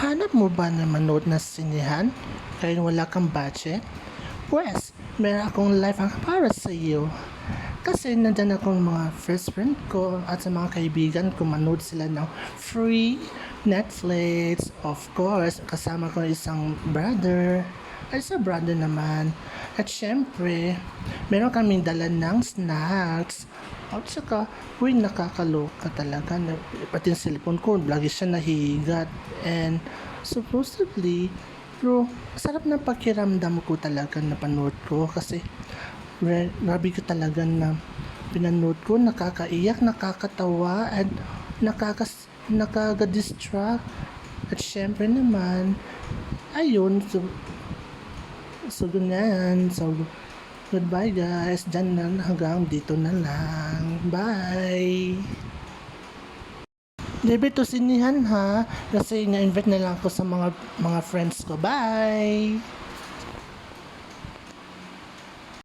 Hanap mo ba na manood na sinihan kahit wala kang budget? Pwes, meron akong live hack para sa iyo. Kasi nandyan akong mga first friend ko at sa mga kaibigan ko manood sila ng free Netflix. Of course, kasama ko isang brother. Ay, sa brother naman. At syempre, meron kaming dala ng snacks. At saka, uy, nakakaloka talaga. Pati yung cellphone ko, lagi siya nahihigat. And supposedly, pero sarap ng pakiramdam ko talaga na panood ko kasi grabe ko talaga na pinanood ko, nakakaiyak, nakakatawa, at nakaka-distract. At syempre naman, ayun, so ganyan. So, goodbye guys. Diyan na hanggang dito na lang. Bye! Debe to sinihan ha. Kasi na-invite na lang ako sa mga friends ko. Bye!